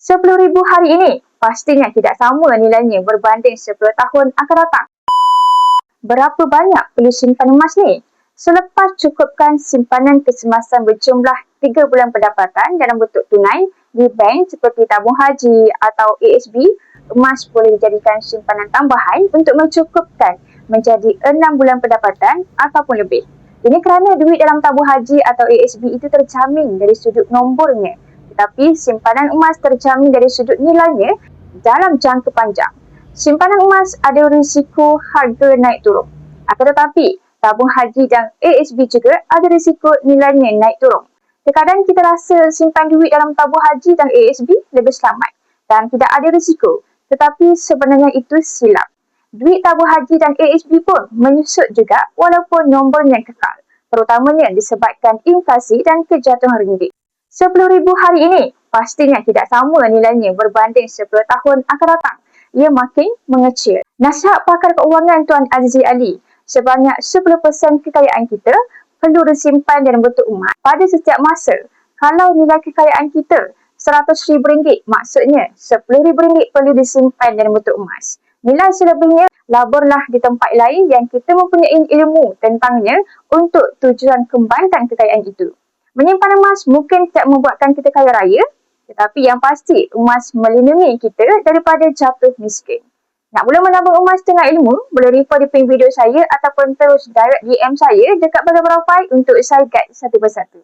RM10,000 hari ini pastinya tidak sama nilainya berbanding 10 tahun akan datang. Berapa banyak perlu simpan emas ni? Selepas cukupkan simpanan kesemasan berjumlah 3 bulan pendapatan dalam bentuk tunai di bank seperti tabung haji atau ASB, emas boleh dijadikan simpanan tambahan untuk mencukupkan menjadi 6 bulan pendapatan ataupun lebih. Ini kerana duit dalam tabung haji atau ASB itu terjamin dari sudut nombornya, tetapi simpanan emas terjamin dari sudut nilainya dalam jangka panjang. Simpanan emas ada risiko harga naik turun. Akan tetapi, tabung haji dan ASB juga ada risiko nilainya naik turun. Terkadang kita rasa simpan duit dalam tabung haji dan ASB lebih selamat dan tidak ada risiko. Tetapi sebenarnya itu silap. Duit tabung haji dan ASB pun menyusut juga walaupun nombornya kekal, terutamanya disebabkan inflasi dan kejatuhan ringgit. RM10,000 hari ini pastinya tidak sama nilainya berbanding 10 tahun akan datang. Ia makin mengecil. Nasihat pakar keuangan Tuan Azizi Ali, sebanyak 10% kekayaan kita perlu disimpan dalam bentuk emas pada setiap masa. Kalau nilai kekayaan kita RM100,000, maksudnya RM10,000 perlu disimpan dalam bentuk emas. Nilai selebihnya laburlah di tempat lain yang kita mempunyai ilmu tentangnya untuk tujuan kembangkan kekayaan itu. Menyimpan emas mungkin tidak membuatkan kita kaya raya, tetapi yang pasti emas melindungi kita daripada jatuh miskin. Nak mula menabung emas tengah ilmu, boleh refer di pin video saya ataupun terus direct DM saya dekat Bazaar Barafai untuk saya guide satu persatu.